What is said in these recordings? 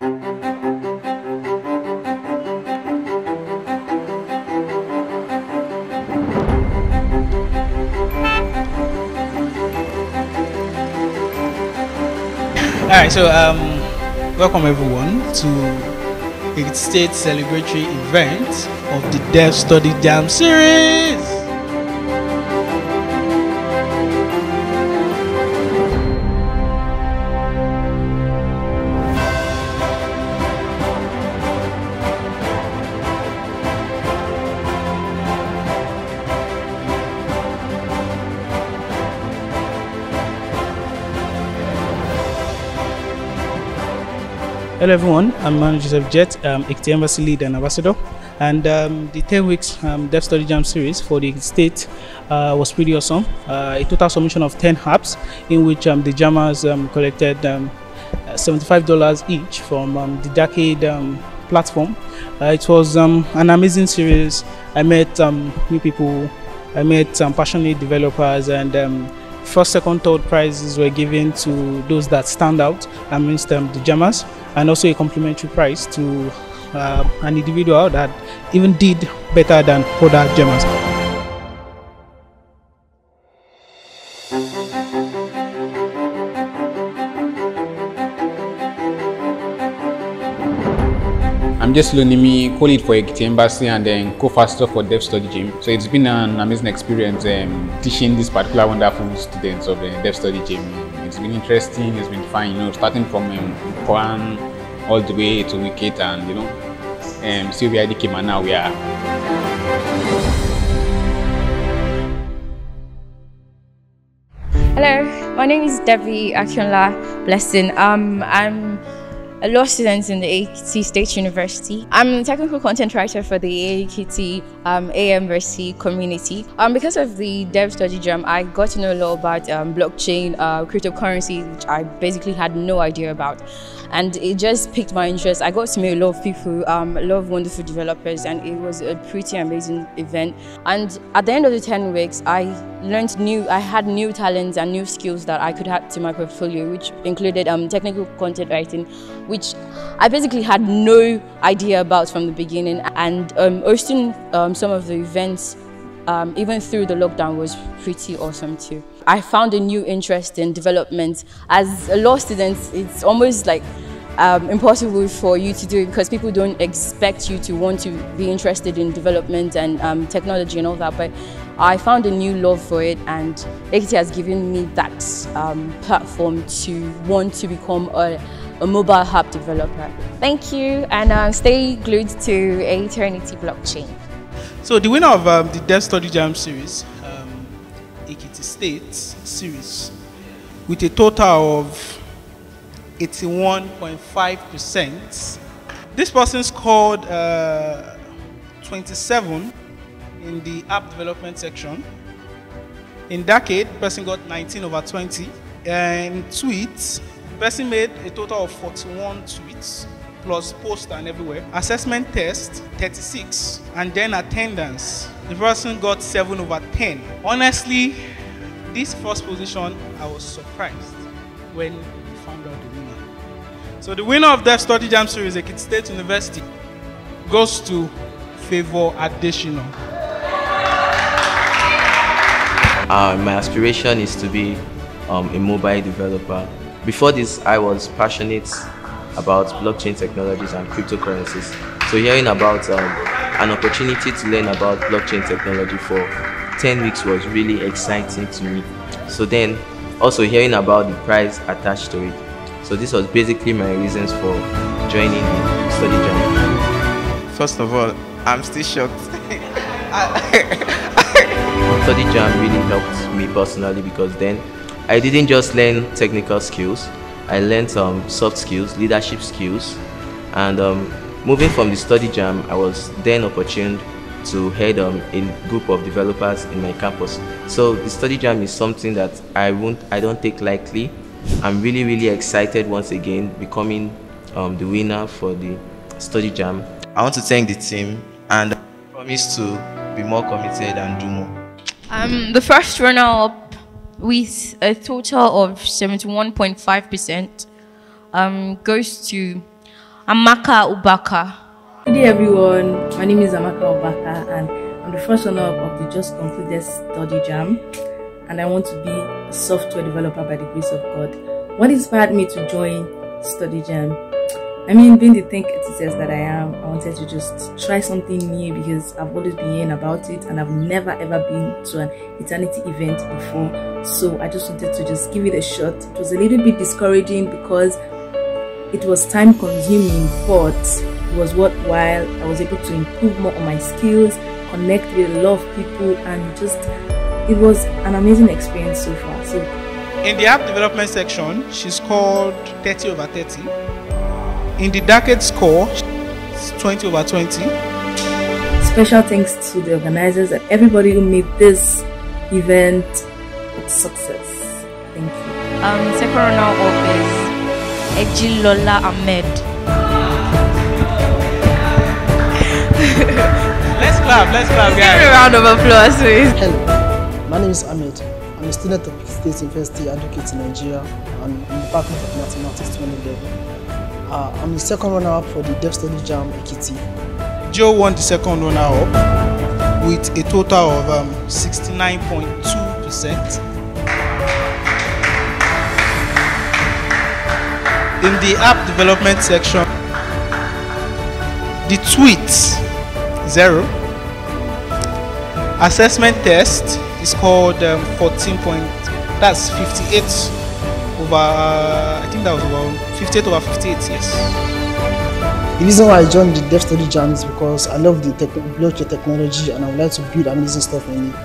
Alright, so welcome everyone to Ekiti State celebratory event of the Dev Study Jam series. Hello everyone, I'm Emmanuel Ekiti Embassy Lead and Ambassador, and the 10 weeks Dev Study Jam series for the Ekiti State was pretty awesome. A total submission of 10 apps in which the jammers collected $75 each from the Decade platform. It was an amazing series. I met new people, I met passionate developers, and first, second, third prizes were given to those that stand out amongst the jammers, and also a complimentary prize to an individual that even did better than other jammers. I'm just Lunimi, co-lead for Ekiti Embassy and then co-founder for devstudyjaem. So it's been an amazing experience teaching these particular wonderful students of devstudyjaem. It's been interesting, it's been fun, starting from Quran all the way to Wicket, and see where they came and now we are. Hello, my name is Debbie Akinla Blessing. I'm a law student in the Ekiti State University. I'm a technical content writer for the aekiti AMVC community. Because of the Dev Study Jam, I got to know a lot about blockchain, cryptocurrency, which I basically had no idea about. And it just piqued my interest. I got to meet a lot of people, a lot of wonderful developers, and it was a pretty amazing event. And at the end of the 10 weeks, I had new talents and new skills that I could add to my portfolio, which included technical content writing, which I basically had no idea about from the beginning. And hosting some of the events, even through the lockdown, was pretty awesome too. I found a new interest in development. As a law student, it's almost like impossible for you to do it because people don't expect you to want to be interested in development and technology and all that. But I found a new love for it, and Ekiti has given me that platform to want to become a mobile app developer. Thank you, and stay glued to aeternity blockchain. So the winner of the Dev Study Jam series, Ekiti State series, with a total of 81.5%. This person scored 27 in the app development section. In Decade, the person got 19/20. And tweets, the person made a total of 41 tweets, plus post and everywhere. Assessment test, 36. And then attendance, the person got 7/10. Honestly, this first position, I was surprised when we found out the winner. So the winner of Dev Study Jam series, Ekiti State University, goes to Favor Additional. My aspiration is to be a mobile developer. Before this, I was passionate about blockchain technologies and cryptocurrencies. So hearing about an opportunity to learn about blockchain technology for 10 weeks was really exciting to me. So then also hearing about the prize attached to it. So this was basically my reasons for joining the Study Jam. First of all, I'm still shocked. Study Jam really helped me personally because then I didn't just learn technical skills, I learned soft skills, leadership skills, and moving from the Study Jam, I was then opportuned to head a group of developers in my campus. So the Study Jam is something that I don't take lightly. I'm really excited once again becoming the winner for the Study Jam. I want to thank the team and promise to be more committed and do more. The first runner-up with a total of 71.5% goes to Amaka Ubaka. Good day everyone, my name is Amaka Ubaka and I'm the first runner-up of the just concluded study jam, and I want to be a software developer by the grace of God. What inspired me to join study jam? I mean, being the tech enthusiast that I am, I wanted to just try something new because I've always been hearing about it and I've never ever been to an eternity event before. So I just wanted to just give it a shot. It was a little bit discouraging because it was time consuming, but it was worthwhile. I was able to improve more on my skills, connect with a lot of people, and it was an amazing experience so far. So in the app development section, she scored 30 over 30. In the decade score, it's 20 over 20. Special thanks to the organizers and everybody who made this event a success. Thank you. Second runner-up is Ejilola Ahmed. Let's clap, Give me a round of applause, please. Hello, my name is Ahmed. I'm a student of Ekiti State University, Advocate in Nigeria, and in the Department of Mathematics 2011. I'm the second runner-up for the devstudyjaem Ekiti. Joe won the second runner-up with a total of 69.2%. In the app development section, the tweets 0. Assessment test is called 14 point. That's 58 over. I think that was about 58 over 58. Yes. The reason why I joined the devstudyjaem is because I love the blockchain technology and I would like to build amazing stuff in it.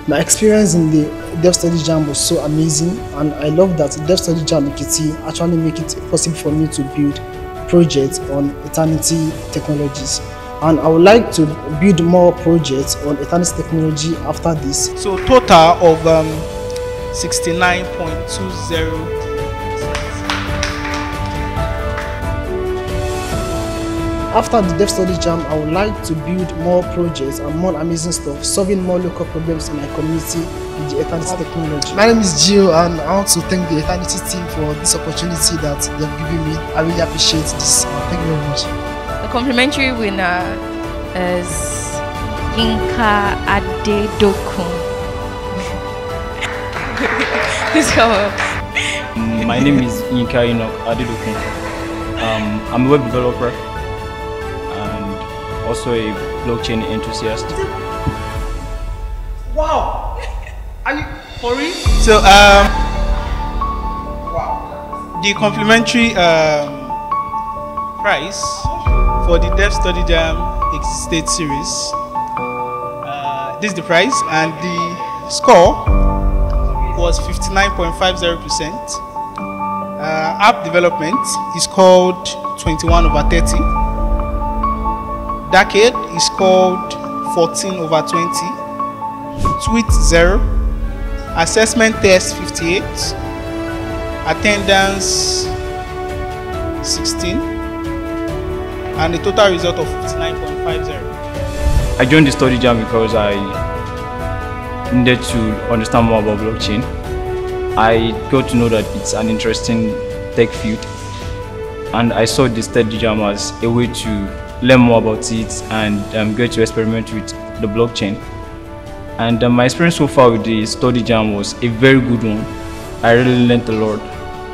My experience in the devstudyjaem was so amazing, and I love that devstudyjaem Ekiti actually make it possible for me to build projects on eternity technologies. And I would like to build more projects on eternity technology after this. So total of 69.20. After the devstudyjaem, I would like to build more projects and more amazing stuff, solving more local problems in my community with the eternity technology. My name is Gio, and I want to thank the eternity team for this opportunity that they've given me. I really appreciate this. Thank you very much. The complimentary winner is Yinka Adedokun. Please come up. My name is Yinka Adedokun. I'm a web developer and also a blockchain enthusiast. Wow! Are you for real? So wow. The complimentary prize for the devstudyjaem Ekiti State series. This is the prize, and the score was 59.50%. App development is called 21 over 30. Decade is called 14 over 20. Tweet 0. Assessment test 58. Attendance 16. And the total result of 59.50. I joined the studyjaem because I needed to understand more about blockchain. I got to know that it's an interesting tech field, and I saw the studyjaem as a way to learn more about it and get to experiment with the blockchain. And my experience so far with the studyjaem was a very good one. I really learned a lot,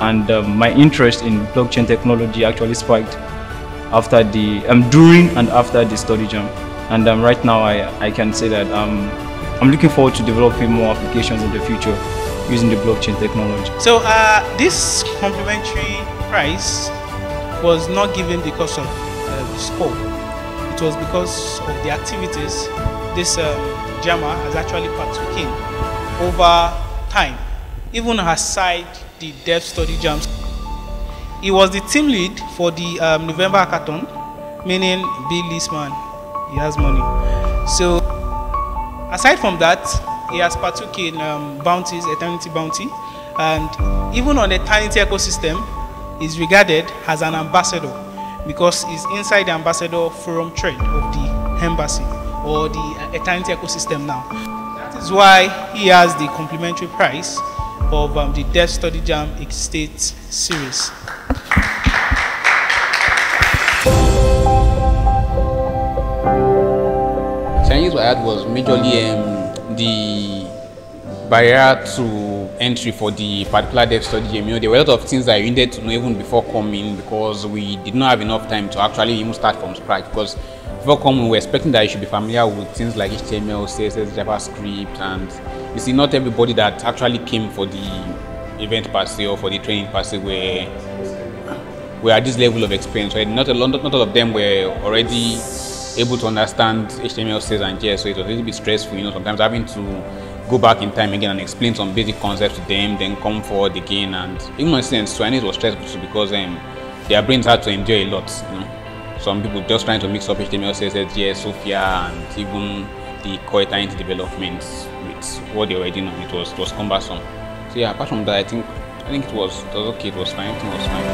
and my interest in blockchain technology actually spiked after the during and after the studyjaem. And right now I can say that I'm looking forward to developing more applications in the future using the blockchain technology. So this complimentary prize was not given because of the score. It was because of the activities this jammer has actually partaken over time, even aside the devstudyjaem. He was the team lead for the November hackathon, meaning Bill Leesman, he has money. So aside from that, he has partaken in bounties, Eternity bounty, and even on the Eternity ecosystem, is regarded as an ambassador because he's inside the ambassador forum thread of the embassy or the Eternity ecosystem now. That is why he has the complimentary prize of the devstudyjaem Ekiti State series. challenges I had was majorly the barrier to entry for the particular devstudyjaem. There were a lot of things that I needed to know even before coming, because we did not have enough time to actually even start from scratch. Because before coming, we were expecting that you should be familiar with things like HTML, CSS, JavaScript, and you see, not everybody that actually came for the event per se or for the training per se were at this level of experience. Right? Not all of them were already able to understand HTML, CSS, and JS, so it was a little bit stressful. Sometimes having to go back in time again and explain some basic concepts to them, then come forward again. And even my students, it was stressful too, because their brains had to endure a lot. Some people just trying to mix up HTML, CSS, JS, Sophia, and even the core aeternity development with what they already know. It was cumbersome. So yeah, apart from that, I think it was okay. It was fine. Everything was fine.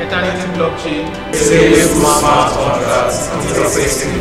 Eternity blockchain saves smart contracts, interfacing